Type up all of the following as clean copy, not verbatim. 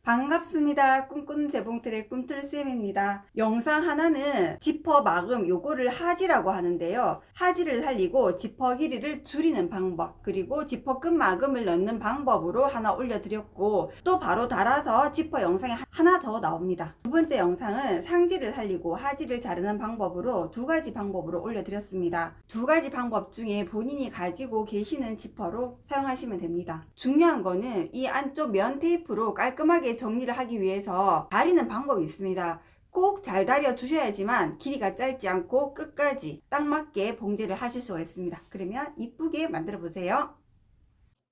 반갑습니다. 꿈꾸는 재봉틀의 꿈틀쌤입니다. 영상 하나는 지퍼 마금 요거를 하지라고 하는데요. 하지를 살리고 지퍼 길이를 줄이는 방법, 그리고 지퍼 끝 마금을 넣는 방법으로 하나 올려드렸고, 또 바로 달아서 지퍼 영상이 하나 더 나옵니다. 두 번째 영상은 상지를 살리고 하지를 자르는 방법으로 두 가지 방법으로 올려드렸습니다. 두 가지 방법 중에 본인이 가지고 계시는 지퍼로 사용하시면 됩니다. 중요한 거는 이 안쪽 면 테이프로 깔끔하게 정리를 하기 위해서 다리는 방법이 있습니다. 꼭 잘 다려 주셔야지만 길이가 짧지 않고 끝까지 딱 맞게 봉제를 하실 수가 있습니다. 그러면 이쁘게 만들어 보세요.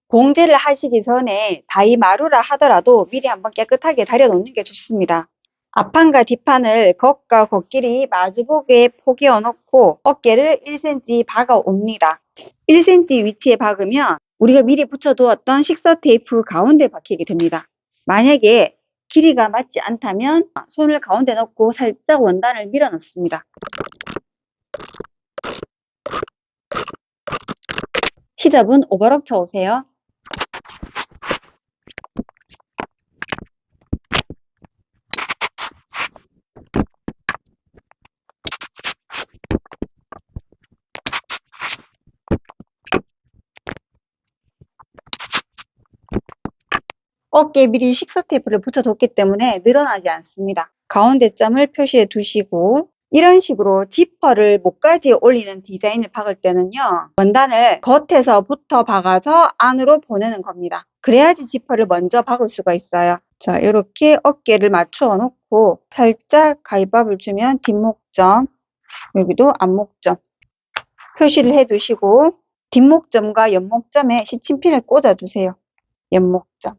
봉제를 하시기 전에 다이 마루라 하더라도 미리 한번 깨끗하게 다려 놓는 게 좋습니다. 앞판과 뒷판을 겉과 겉길이 마주보게 포개어 놓고 어깨를 1cm 박아 옵니다. 1cm 위치에 박으면 우리가 미리 붙여두었던 식서 테이프 가운데 박히게 됩니다. 만약에 길이가 맞지 않다면 손을 가운데 넣고 살짝 원단을 밀어 넣습니다. 시접은 오버럭 쳐오세요. 어깨에 미리 식서 테이프를 붙여뒀기 때문에 늘어나지 않습니다. 가운데 점을 표시해 두시고 이런 식으로 지퍼를 목까지 올리는 디자인을 박을 때는요, 원단을 겉에서부터 박아서 안으로 보내는 겁니다. 그래야지 지퍼를 먼저 박을 수가 있어요. 자, 이렇게 어깨를 맞추어 놓고 살짝 가위밥을 주면 뒷목점, 여기도 앞목점 표시를 해 두시고 뒷목점과 옆목점에 시침핀을 꽂아 두세요. 옆목점.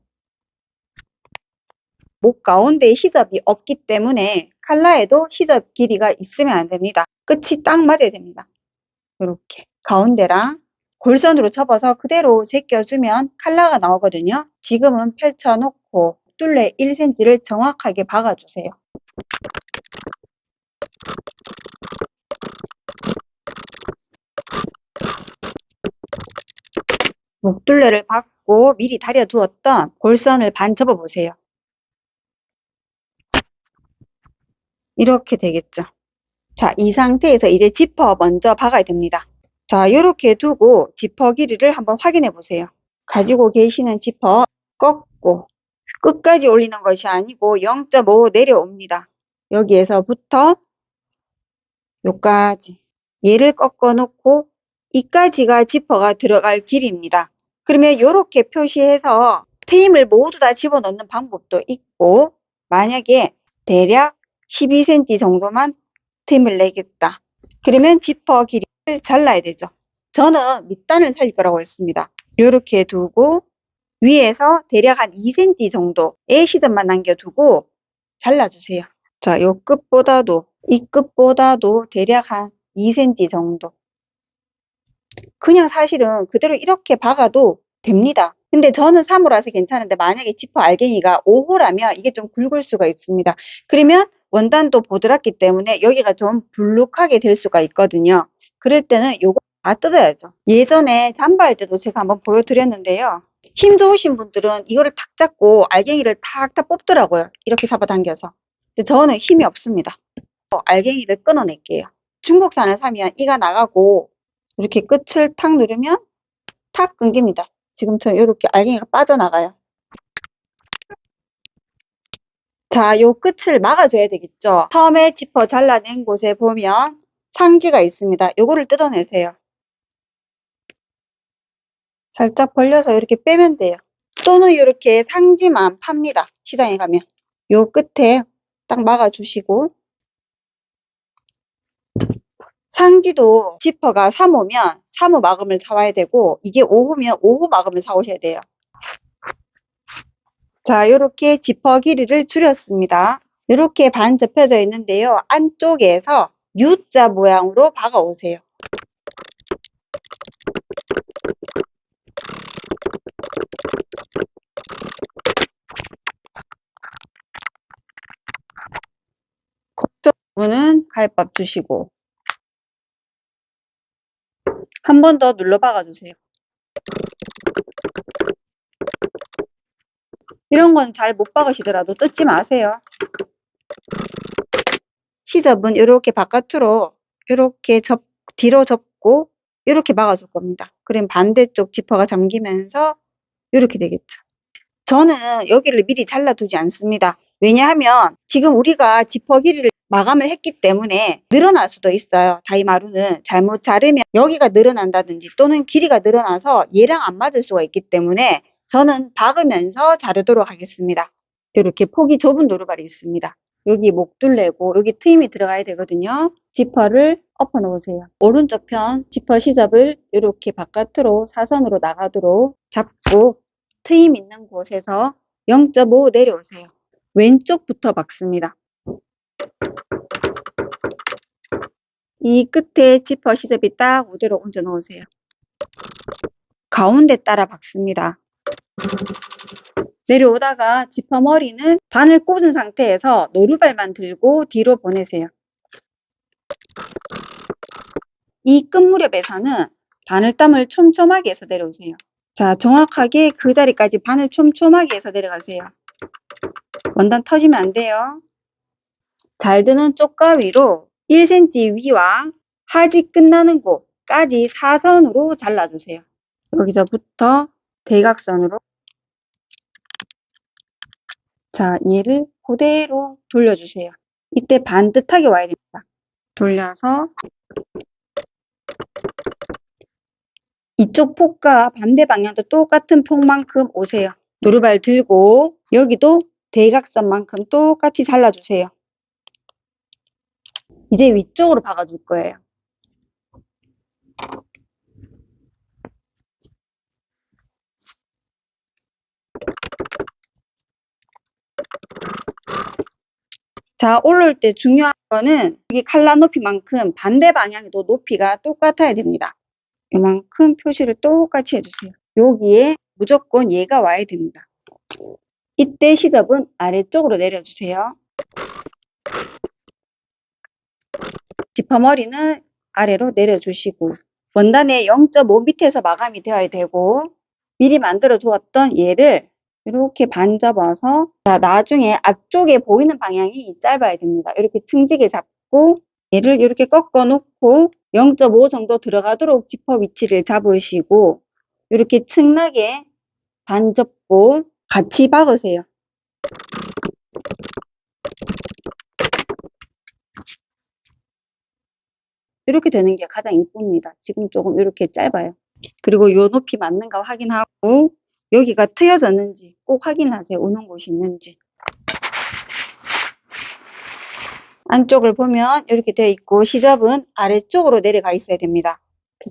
목 가운데에 시접이 없기 때문에 칼라에도 시접 길이가 있으면 안 됩니다. 끝이 딱 맞아야 됩니다. 이렇게 가운데랑 골선으로 접어서 그대로 제껴주면 칼라가 나오거든요. 지금은 펼쳐놓고 뚫레 1cm를 정확하게 박아주세요. 목둘레를 박고 미리 다려두었던 골선을 반 접어보세요. 이렇게 되겠죠. 자, 이 상태에서 이제 지퍼 먼저 박아야 됩니다. 자, 이렇게 두고 지퍼 길이를 한번 확인해 보세요. 가지고 계시는 지퍼 꺾고 끝까지 올리는 것이 아니고 0.5 내려옵니다. 여기에서부터 여기까지 얘를 꺾어 놓고 이까지가 지퍼가 들어갈 길이입니다. 그러면 이렇게 표시해서 트임을 모두 다 집어넣는 방법도 있고, 만약에 대략 12cm 정도만 트임을 내겠다. 그러면 지퍼 길이를 잘라야 되죠. 저는 밑단을 살릴 거라고 했습니다. 이렇게 두고 위에서 대략 한 2cm 정도의 시접만 남겨두고 잘라주세요. 자, 요 끝보다도 이 끝보다도 대략 한 2cm 정도. 그냥 사실은 그대로 이렇게 박아도 됩니다. 근데 저는 3호라서 괜찮은데 만약에 지퍼 알갱이가 5호라면 이게 좀 굵을 수가 있습니다. 그러면 원단도 보드랍기 때문에 여기가 좀 불룩하게 될 수가 있거든요. 그럴 때는 요거 다 뜯어야죠. 예전에 잠바할 때도 제가 한번 보여드렸는데요. 힘 좋으신 분들은 이거를 탁 잡고 알갱이를 탁탁 뽑더라고요. 이렇게 잡아당겨서. 근데 저는 힘이 없습니다. 알갱이를 끊어낼게요. 중국산을 사면 이가 나가고 이렇게 끝을 탁 누르면 탁 끊깁니다. 지금처럼 이렇게 알갱이가 빠져나가요. 자, 요 끝을 막아줘야 되겠죠. 처음에 지퍼 잘라낸 곳에 보면 상지가 있습니다. 요거를 뜯어내세요. 살짝 벌려서 이렇게 빼면 돼요. 또는 이렇게 상지만 팝니다. 시장에 가면. 요 끝에 딱 막아주시고, 상지도 지퍼가 3호면 3호 마금을 사와야 되고, 이게 5호면 5호 마금을 사오셔야 돼요. 자, 이렇게 지퍼 길이를 줄였습니다. 이렇게 반 접혀져 있는데요. 안쪽에서 U자 모양으로 박아 오세요. 그쪽 부분은 가위밥 주시고 한 번 더 눌러 박아 주세요. 이런 건 잘 못 박으시더라도 뜯지 마세요. 시접은 이렇게 바깥으로 이렇게 뒤로 접고 이렇게 막아줄 겁니다. 그럼 반대쪽 지퍼가 잠기면서 이렇게 되겠죠. 저는 여기를 미리 잘라두지 않습니다. 왜냐하면 지금 우리가 지퍼 길이를 마감을 했기 때문에 늘어날 수도 있어요. 다이마루는 잘못 자르면 여기가 늘어난다든지 또는 길이가 늘어나서 얘랑 안 맞을 수가 있기 때문에 저는 박으면서 자르도록 하겠습니다. 이렇게 폭이 좁은 노루발이 있습니다. 여기 목둘레고 여기 트임이 들어가야 되거든요. 지퍼를 엎어 놓으세요. 오른쪽 편 지퍼 시접을 이렇게 바깥으로 사선으로 나가도록 잡고 트임 있는 곳에서 0.5 내려오세요. 왼쪽부터 박습니다. 이 끝에 지퍼 시접이 딱 그대로 얹어 놓으세요. 가운데 따라 박습니다. 내려오다가 지퍼 머리는 바늘 꽂은 상태에서 노루발만 들고 뒤로 보내세요. 이 끝 무렵에서는 바늘땀을 촘촘하게 해서 내려오세요. 자, 정확하게 그 자리까지 바늘 촘촘하게 해서 내려가세요. 원단 터지면 안 돼요. 잘 드는 쪽과 위로 1cm 위와 하지 끝나는 곳까지 사선으로 잘라주세요. 여기서부터 대각선으로. 자, 얘를 그대로 돌려주세요. 이때 반듯하게 와야 됩니다. 돌려서 이쪽 폭과 반대 방향도 똑같은 폭만큼 오세요. 노루발 들고 여기도 대각선만큼 똑같이 잘라주세요. 이제 위쪽으로 박아줄 거예요. 자, 올릴 때 중요한 거는 여기 칼라 높이만큼 반대 방향에도 높이가 똑같아야 됩니다. 이만큼 표시를 똑같이 해주세요. 여기에 무조건 얘가 와야 됩니다. 이때 시접은 아래쪽으로 내려주세요. 지퍼 머리는 아래로 내려주시고 원단의 0.5 밑에서 마감이 되어야 되고 미리 만들어 두었던 얘를 이렇게 반 접어서 자, 나중에 앞쪽에 보이는 방향이 짧아야 됩니다. 이렇게 층지게 잡고 얘를 이렇게 꺾어 놓고 0.5 정도 들어가도록 지퍼 위치를 잡으시고 이렇게 층나게 반 접고 같이 박으세요. 이렇게 되는 게 가장 이쁩니다. 지금 조금 이렇게 짧아요. 그리고 요 높이 맞는가 확인하고 여기가 트여졌는지 꼭 확인하세요. 우는 곳이 있는지. 안쪽을 보면 이렇게 되어 있고 시접은 아래쪽으로 내려가 있어야 됩니다.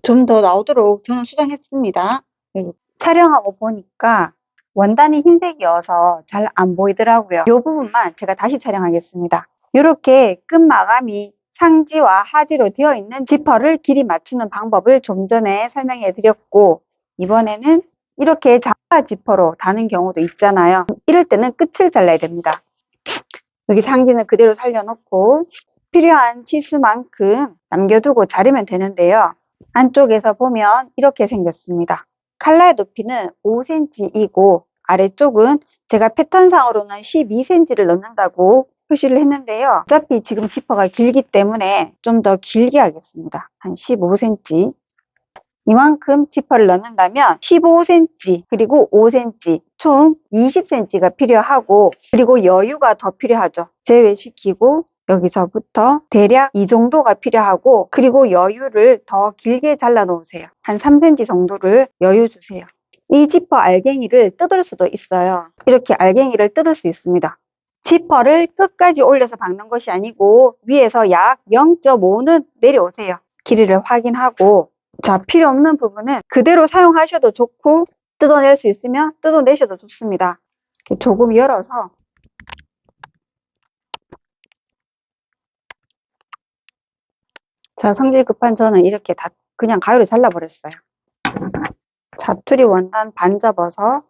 좀 더 나오도록 저는 수정했습니다. 촬영하고 보니까 원단이 흰색이어서 잘 안 보이더라고요. 이 부분만 제가 다시 촬영하겠습니다. 이렇게 끝 마감이 상지와 하지로 되어 있는 지퍼를 길이 맞추는 방법을 좀 전에 설명해 드렸고 이번에는 이렇게 장가 지퍼로 다는 경우도 있잖아요. 이럴 때는 끝을 잘라야 됩니다. 여기 상지는 그대로 살려놓고 필요한 치수만큼 남겨두고 자르면 되는데요. 안쪽에서 보면 이렇게 생겼습니다. 칼라의 높이는 5cm이고 아래쪽은 제가 패턴상으로는 12cm를 넣는다고 표시를 했는데요. 어차피 지금 지퍼가 길기 때문에 좀 더 길게 하겠습니다. 한 15cm. 이만큼 지퍼를 넣는다면 15cm 그리고 5cm 총 20cm가 필요하고 그리고 여유가 더 필요하죠. 제외시키고 여기서부터 대략 이 정도가 필요하고 그리고 여유를 더 길게 잘라 놓으세요. 한 3cm 정도를 여유 주세요. 이 지퍼 알갱이를 뜯을 수도 있어요. 이렇게 알갱이를 뜯을 수 있습니다. 지퍼를 끝까지 올려서 박는 것이 아니고 위에서 약 0.5는 내려오세요. 길이를 확인하고 자, 필요 없는 부분은 그대로 사용하셔도 좋고 뜯어낼 수 있으면 뜯어내셔도 좋습니다. 이렇게 조금 열어서 자, 성질 급한 저는 이렇게 다 그냥 가위로 잘라버렸어요. 자투리 원단 반 접어서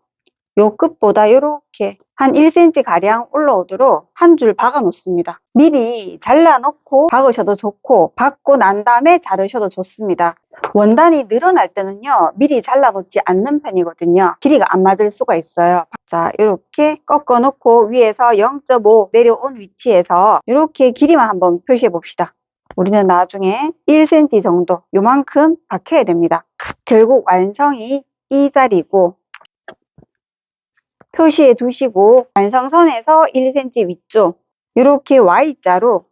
요 끝보다 이렇게 한 1cm 가량 올라오도록 한 줄 박아 놓습니다. 미리 잘라 놓고 박으셔도 좋고 박고 난 다음에 자르셔도 좋습니다. 원단이 늘어날 때는요, 미리 잘라 놓지 않는 편이거든요. 길이가 안 맞을 수가 있어요. 자, 이렇게 꺾어 놓고 위에서 0.5 내려온 위치에서 이렇게 길이만 한번 표시해 봅시다. 우리는 나중에 1cm 정도 요만큼 박혀야 됩니다. 결국 완성이 이 자리고, 표시해 두시고 완성선에서 1cm 위쪽 이렇게 Y자로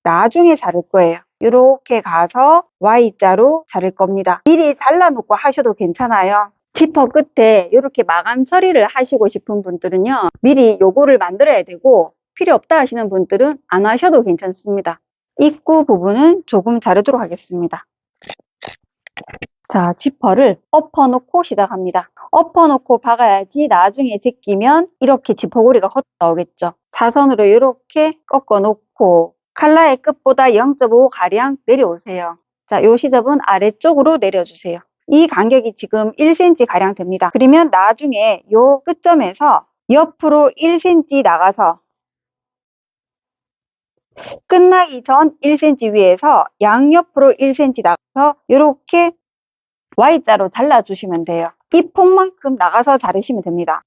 나중에 자를 거예요. 이렇게 가서 Y자로 자를 겁니다. 미리 잘라놓고 하셔도 괜찮아요. 지퍼 끝에 이렇게 마감 처리를 하시고 싶은 분들은요, 미리 요거를 만들어야 되고, 필요 없다 하시는 분들은 안 하셔도 괜찮습니다. 입구 부분은 조금 자르도록 하겠습니다. 자, 지퍼를 엎어 놓고 시작합니다. 엎어 놓고 박아야지 나중에 제끼면 이렇게 지퍼고리가 헛 나오겠죠. 사선으로 이렇게 꺾어 놓고 칼라의 끝보다 0.5 가량 내려오세요. 자, 요 시접은 아래쪽으로 내려주세요. 이 간격이 지금 1cm 가량 됩니다. 그러면 나중에 요 끝점에서 옆으로 1cm 나가서 끝나기 전 1cm 위에서 양옆으로 1cm 나가서 이렇게 Y자로 잘라주시면 돼요. 이 폭만큼 나가서 자르시면 됩니다.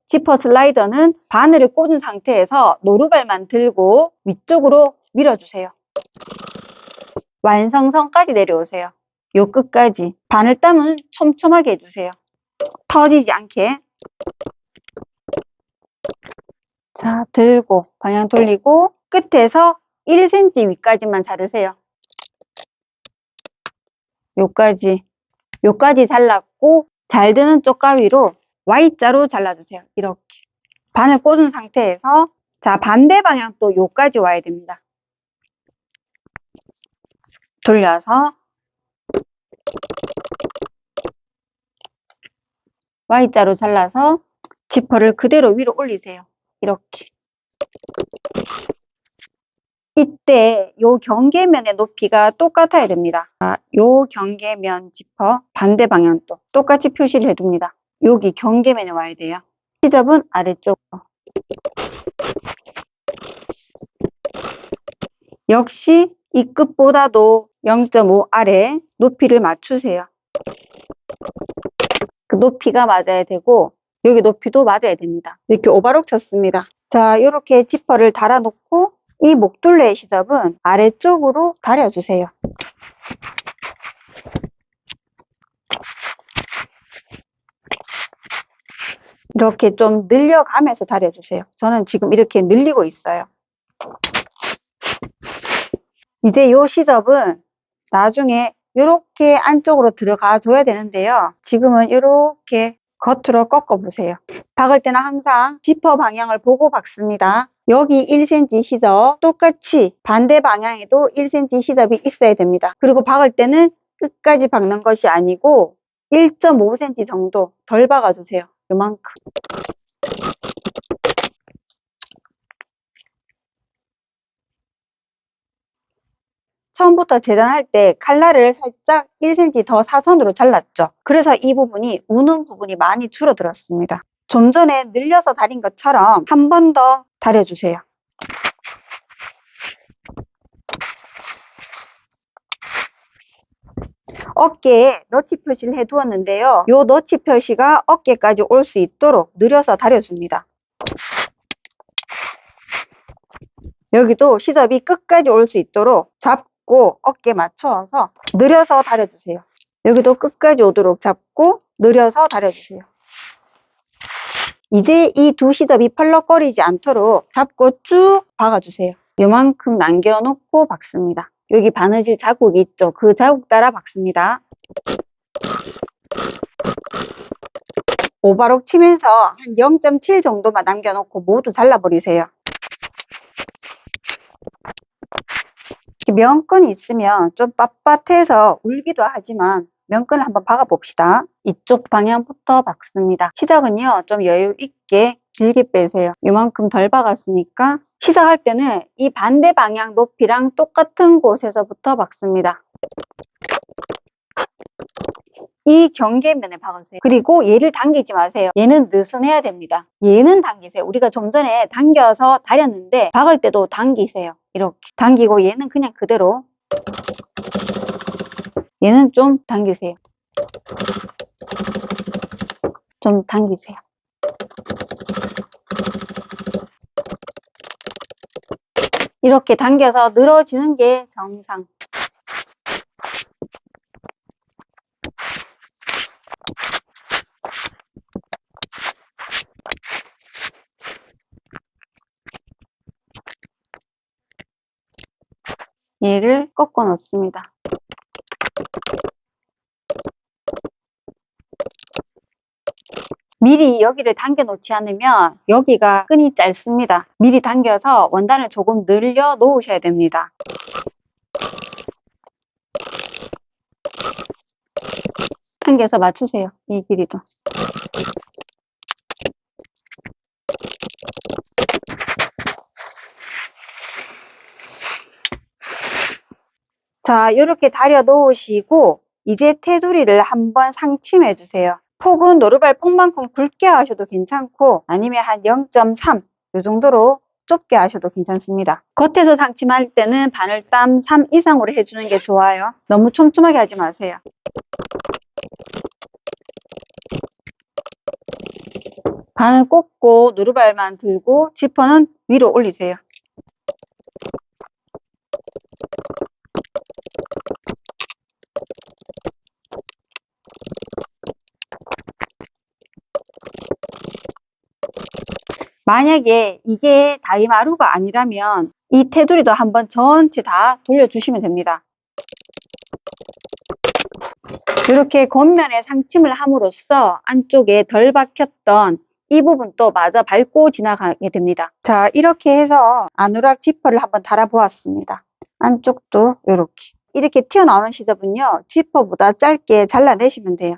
지퍼 슬라이더는 바늘을 꽂은 상태에서 노루발만 들고 위쪽으로 밀어주세요. 완성선까지 내려오세요. 요 끝까지. 바늘땀은 촘촘하게 해주세요. 터지지 않게. 자, 들고 방향 돌리고 끝에서 1cm 위까지만 자르세요. 요까지 잘랐고, 잘 드는 쪽 가위로 Y자로 잘라주세요. 이렇게 바늘 꽂은 상태에서, 자, 반대 방향 또 요까지 와야 됩니다. 돌려서 Y자로 잘라서 지퍼를 그대로 위로 올리세요. 이렇게. 이때 요 경계면의 높이가 똑같아야 됩니다. 요 경계면 지퍼 반대 방향도 똑같이 표시를 해둡니다. 여기 경계면에 와야 돼요. 시접은 아래쪽으로. 역시 이 끝보다도 0.5 아래 높이를 맞추세요. 그 높이가 맞아야 되고 여기 높이도 맞아야 됩니다. 이렇게 오바록 쳤습니다. 자, 이렇게 지퍼를 달아놓고 이 목둘레의 시접은 아래쪽으로 다려주세요. 이렇게 좀 늘려가면서 다려주세요. 저는 지금 이렇게 늘리고 있어요. 이제 이 시접은 나중에 이렇게 안쪽으로 들어가 줘야 되는데요. 지금은 이렇게 겉으로 꺾어 보세요. 박을 때는 항상 지퍼 방향을 보고 박습니다. 여기 1cm 시접 똑같이 반대 방향에도 1cm 시접이 있어야 됩니다. 그리고 박을 때는 끝까지 박는 것이 아니고 1.5cm 정도 덜 박아주세요. 요만큼. 처음부터 재단할 때 칼날을 살짝 1cm 더 사선으로 잘랐죠. 그래서 이 부분이 우는 부분이 많이 줄어들었습니다. 좀 전에 늘려서 다린 것처럼 한 번 더 다려주세요. 어깨에 너치 표시를 해두었는데요. 이 너치 표시가 어깨까지 올 수 있도록 늘려서 다려줍니다. 여기도 시접이 끝까지 올 수 있도록 잡고 어깨 맞춰서 늘려서 다려주세요. 여기도 끝까지 오도록 잡고 늘려서 다려주세요. 이제 이 두 시접이 펄럭거리지 않도록 잡고 쭉 박아주세요. 요만큼 남겨놓고 박습니다. 여기 바느질 자국이 있죠. 그 자국 따라 박습니다. 오바록 치면서 한 0.7 정도만 남겨놓고 모두 잘라버리세요. 면끈이 있으면 좀 빳빳해서 울기도 하지만 면끈을 한번 박아 봅시다. 이쪽 방향부터 박습니다. 시작은요, 좀 여유 있게 길게 빼세요. 이만큼 덜 박았으니까 시작할 때는 이 반대 방향 높이랑 똑같은 곳에서부터 박습니다. 이 경계면에 박으세요. 그리고 얘를 당기지 마세요. 얘는 느슨해야 됩니다. 얘는 당기세요. 우리가 좀 전에 당겨서 다렸는데 박을 때도 당기세요. 이렇게 당기고 얘는 그냥 그대로, 얘는 좀 당기세요. 좀 당기세요. 이렇게 당겨서 늘어지는 게 정상. 얘를 꺾어 놓습니다. 미리 여기를 당겨 놓지 않으면 여기가 끈이 짧습니다. 미리 당겨서 원단을 조금 늘려 놓으셔야 됩니다. 당겨서 맞추세요. 이 길이도. 자, 이렇게 다려 놓으시고 이제 테두리를 한번 상침해 주세요. 폭은 노루발 폭만큼 굵게 하셔도 괜찮고 아니면 한 0.3 이 정도로 좁게 하셔도 괜찮습니다. 겉에서 상침할 때는 바늘땀 3 이상으로 해주는 게 좋아요. 너무 촘촘하게 하지 마세요. 바늘 꽂고 노루발만 들고 지퍼는 위로 올리세요. 만약에 이게 다이마루가 아니라면 이 테두리도 한번 전체 다 돌려주시면 됩니다. 이렇게 겉면에 상침을 함으로써 안쪽에 덜 박혔던 이 부분도 마저 밟고 지나가게 됩니다. 자, 이렇게 해서 아누락 지퍼를 한번 달아 보았습니다. 안쪽도 이렇게 튀어나오는 시접은요, 지퍼보다 짧게 잘라내시면 돼요.